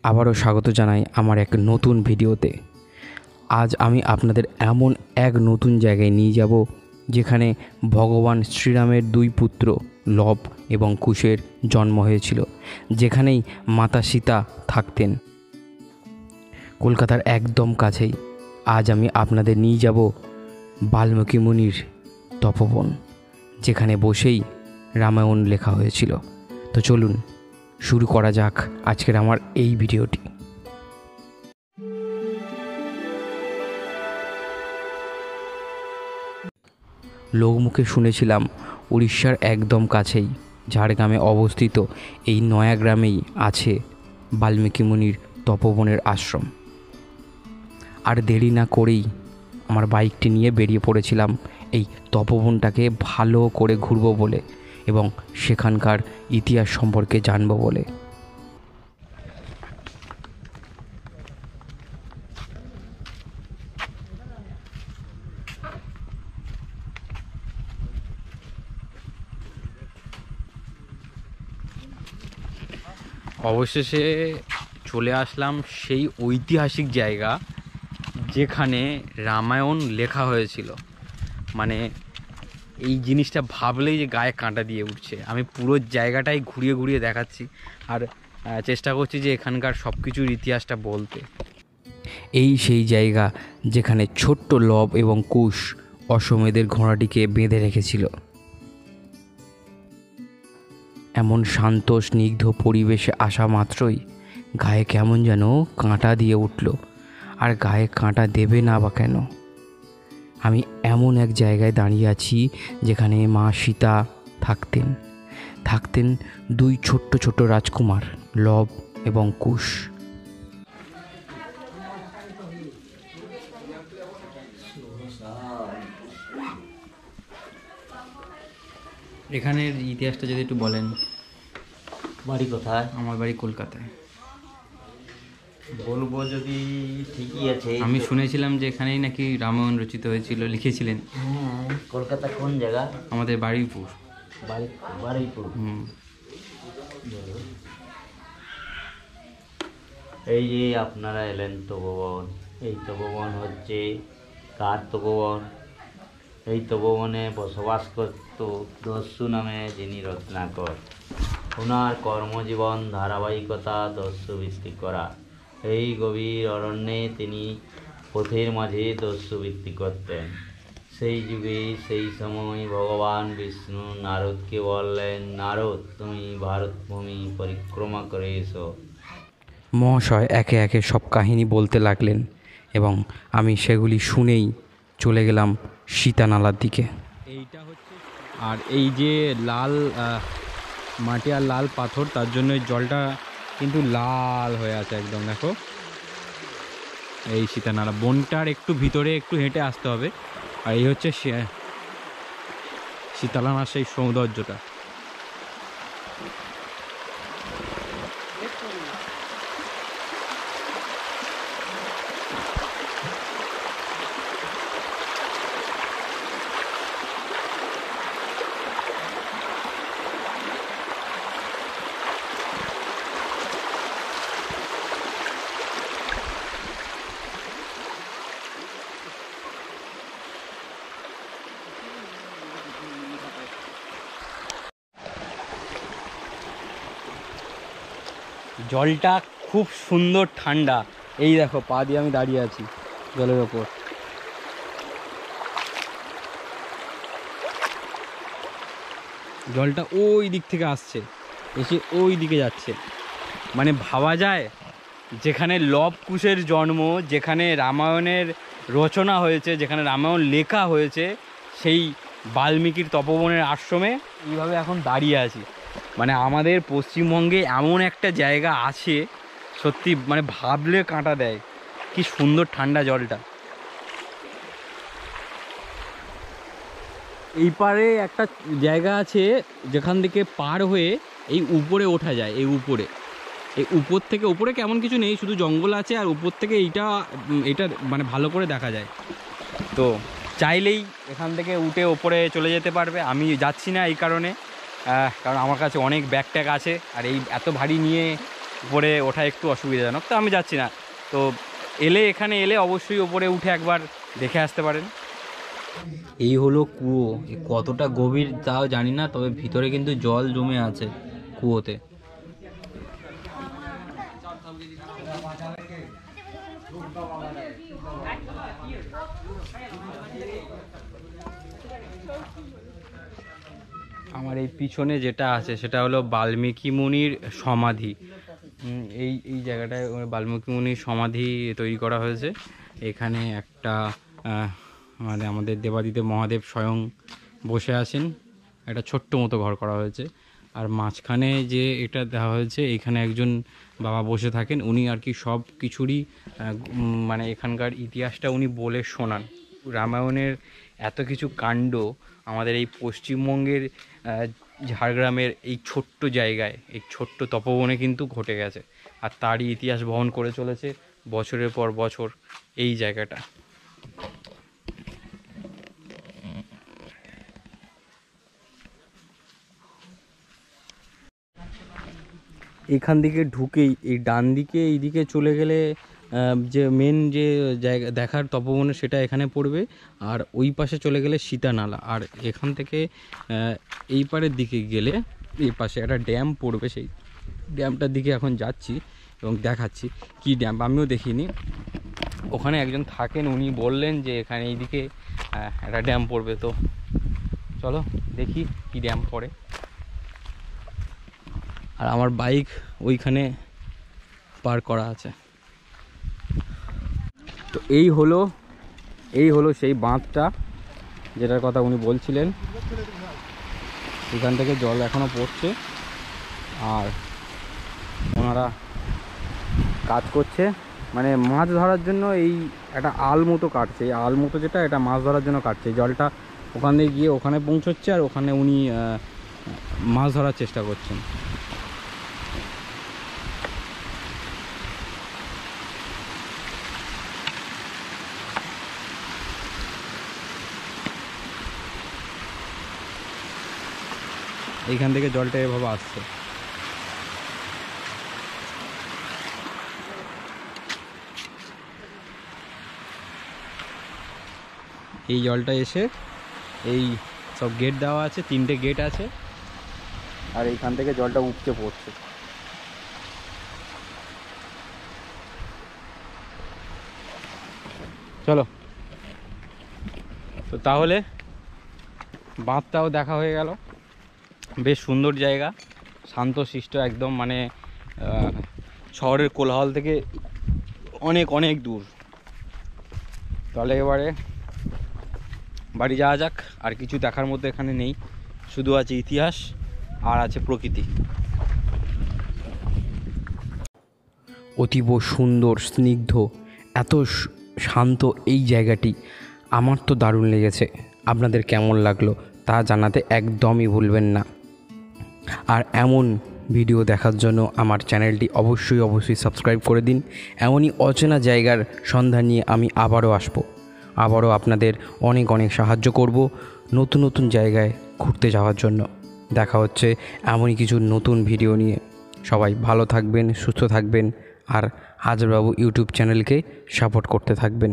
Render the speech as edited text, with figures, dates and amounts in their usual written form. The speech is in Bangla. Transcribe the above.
আবারও স্বাগত জানাই আমার এক নতুন ভিডিওতে। আজ আমি আপনাদের এমন এক নতুন জায়গায় নিয়ে যাব যেখানে ভগবান শ্রীরামের দুই পুত্র লব এবং কুশের জন্ম হয়েছিল, যেখানেই মাতা সীতা থাকতেন। কলকাতার একদম কাছেই আজ আমি আপনাদের নিয়ে যাব বাল্মীকি মুনির তপবন, যেখানে বসেই রামায়ণ লেখা হয়েছিল। তো চলুন শুরু করা যাক আজকের আমার এই ভিডিওটি। লোকমুখে শুনেছিলাম উড়িষ্যার একদম কাছেই ঝাড়গ্রামে অবস্থিত এই নয়াগ্রামেই আছে বাল্মীকি মুনির তপবনের আশ্রম। আর দেরি না করেই আমার বাইকটি নিয়ে বেরিয়ে পড়েছিলাম এই তপবনটাকে ভালো করে ঘুরবো বলে এবং সেখানকার ইতিহাস সম্পর্কে জানবো বলে। অবশেষে চলে আসলাম সেই ঐতিহাসিক জায়গা যেখানে রামায়ণ লেখা হয়েছিল। মানে এই জিনিসটা ভাবলেই যে গায়ে কাঁটা দিয়ে উঠছে। আমি পুরো জায়গাটাই ঘুরিয়ে ঘুরিয়ে দেখাচ্ছি আর চেষ্টা করছি যে এখানকার সব কিছুর ইতিহাসটা বলতে। এই সেই জায়গা যেখানে ছোট্ট লব এবং কুশ অশ্বমেধের ঘোড়াটিকে বেঁধে রেখেছিল। এমন শান্ত স্নিগ্ধ পরিবেশে আসা মাত্রই গায়ে কেমন যেন কাঁটা দিয়ে উঠল। আর গায়ে কাঁটা দেবে না বা কেন? আমি এমন এক জায়গায় দাঁড়িয়ে আছি যেখানে মা সীতা থাকতেন দুই ছোট্ট ছোট্ট রাজকুমার লব এবং কুশ। এখানের ইতিহাসটা যদি একটু বলেন। বাড়ি কোথায়? আমার বাড়ি কলকাতায়। বলবো যদি ঠিকই আছে। আমি শুনেছিলাম যে এখানেই নাকি রামায়ণ রচিত হয়েছিল, লিখেছিলেন। হ্যাঁ, কলকাতা কোন জায়গা? আমাদের বারুইপুর। বারুইপুর। এই যে আপনারা এলেন তপবন, এই তপবন হচ্ছে কার তপবন? এই তপবনে বসবাস করত দস্যু নামে যিনি রত্নাকর। ওনার কর্মজীবন ধারাবাহিকতা দস্যুবৃত্তি করা। এই গভীর অরণ্যে তিনি পথের মাঝে দস্যুবৃত্তি করতেন। সেই যুগে সেই সময় ভগবান বিষ্ণু নারদকে বললেন, নারদ, তুমি ভারতভূমি পরিক্রমা করে এসো। মহাশয় একে একে সব কাহিনী বলতে লাগলেন এবং আমি সেগুলি শুনেই চলে গেলাম সীতানালার দিকে। এইটা হচ্ছে, আর এই যে লাল মাটি আর লাল পাথর, তার জন্য জলটা কিন্তু লাল হয়ে আছে একদম। দেখো এই সীতানালা বনটার একটু ভিতরে একটু হেঁটে আসতে হবে। আর এই হচ্ছে সীতানালার সেই সৌন্দর্যটা। জলটা খুব সুন্দর ঠান্ডা। এই দেখো পা দিয়ে আমি দাঁড়িয়ে আছি জলের ওপর। জলটা ওই দিক থেকে আসছে, এসে ওই দিকে যাচ্ছে। মানে ভাবা যায় যেখানে লব কুশের জন্ম, যেখানে রামায়ণের রচনা হয়েছে, যেখানে রামায়ণ লেখা হয়েছে, সেই বাল্মীকির তপবনের আশ্রমে এইভাবে এখন দাঁড়িয়ে আছি। মানে আমাদের পশ্চিমবঙ্গে এমন একটা জায়গা আছে, সত্যি মানে ভাবলে কাঁটা দেয়। কি সুন্দর ঠান্ডা জলটা। এই পারে একটা জায়গা আছে যেখান থেকে পার হয়ে এই উপরে ওঠা যায়। এই উপর থেকে উপরে কেমন কিছু নেই, শুধু জঙ্গল আছে, আর উপর থেকে এটা মানে ভালো করে দেখা যায়। তো চাইলেই এখান থেকে উঠে ওপরে চলে যেতে পারবে। আমি যাচ্ছি না এই কারণে, কারণ আমার কাছে অনেক ব্যাগ ট্যাগ আছে, আর এই এত ভারী নিয়ে উপরে ওঠা একটু অসুবিধাজনক, তো আমি যাচ্ছি না। তো এখানে এলে অবশ্যই ওপরে উঠে একবার দেখে আসতে পারেন। এই হলো কুয়ো, কতটা গভীর তাও জানি না, তবে ভিতরে কিন্তু জল জমে আছে কুয়োতে। আমার এই পিছনে যেটা আছে সেটা হলো বাল্মীকি মুনির সমাধি। এই জায়গাটায় বাল্মীকি মুনির সমাধি তৈরি করা হয়েছে। এখানে একটা মানে আমাদের দেবাদিদেব মহাদেব স্বয়ং বসে আছেন, একটা ছোট্ট মতো ঘর করা হয়েছে। আর মাঝখানে যে এটা দেওয়া হয়েছে, এখানে একজন বাবা বসে থাকেন, উনি আর কি সব কিছুরই মানে এখানকার ইতিহাসটা উনি বলে শোনান। রামায়ণের এত কিছু কাণ্ড আমাদের এই পশ্চিমবঙ্গের ঝাড়গ্রামের এই ছোট্ট জায়গায়, এই ছোট্ট তপবনে কিন্তু ঘটে গেছে, আর তারই ইতিহাস বহন করে চলেছে বছরের পর বছর এই জায়গাটা। এখান থেকে ঢুকেই এই ডান দিকে এইদিকে চলে গেলে যে মেন যে জায়গা দেখার তপবনে সেটা এখানে পড়বে, আর ওই পাশে চলে গেলে সীতানালা। আর এখান থেকে এই পারের দিকে গেলে এই পাশে একটা ড্যাম পড়বে, সেই ড্যামটার দিকে এখন যাচ্ছি এবং দেখাচ্ছি কি ড্যাম, আমিও দেখিনি। ওখানে একজন থাকেন, উনি বললেন যে এখানে এইদিকে একটা ড্যাম পড়বে, তো চলো দেখি কি ড্যাম পড়ে। আর আমার বাইক ওইখানে পার্ক করা আছে। তো এই হলো সেই বাঁধটা যেটার কথা উনি বলছিলেন। এখান থেকে জল এখনো পড়ছে, আর ওনারা কাজ করছে, মানে মাছ ধরার জন্য এই একটা আল মতো কাটছে। এই আল মতো যেটা, এটা মাছ ধরার জন্য কাটছে। জলটা ওখান থেকে গিয়ে ওখানে পৌঁছচ্ছে, আর ওখানে উনি মাছ ধরার চেষ্টা করছেন। এইখান থেকে জলটা এভাবে আসছে। এই জলটা এসে এই সব গেট দেওয়া আছে, 3টে গেট আছে, আর এইখান থেকে জলটা উপচে পড়ছে। চলো, তো তাহলে বাঁধটাও দেখা হয়ে গেল। বেশ সুন্দর জায়গা, শান্তশিষ্ট একদম, মানে শহরের কোলাহল থেকে অনেক অনেক দূর। তাহলে এবারে বাড়ি যাওয়া যাক। আর কিছু দেখার মধ্যে এখানে নেই, শুধু আছে ইতিহাস আর আছে প্রকৃতি। অতীব সুন্দর, স্নিগ্ধ, এত শান্ত এই জায়গাটি আমার তো দারুণ লেগেছে। আপনাদের কেমন লাগলো তা জানাতে একদমই ভুলবেন না। আর এমন ভিডিও দেখার জন্য আমার চ্যানেলটি অবশ্যই সাবস্ক্রাইব করে দিন। এমনই অচেনা জায়গার সন্ধান নিয়ে আমি আবারও আসবো, আবারও আপনাদের অনেক অনেক সাহায্য করব নতুন নতুন জায়গায় ঘুরতে যাওয়ার জন্য। দেখা হচ্ছে এমনই কিছু নতুন ভিডিও নিয়ে। সবাই ভালো থাকবেন, সুস্থ থাকবেন, আর হাজারবাবু ইউটিউব চ্যানেলকে সাপোর্ট করতে থাকবেন।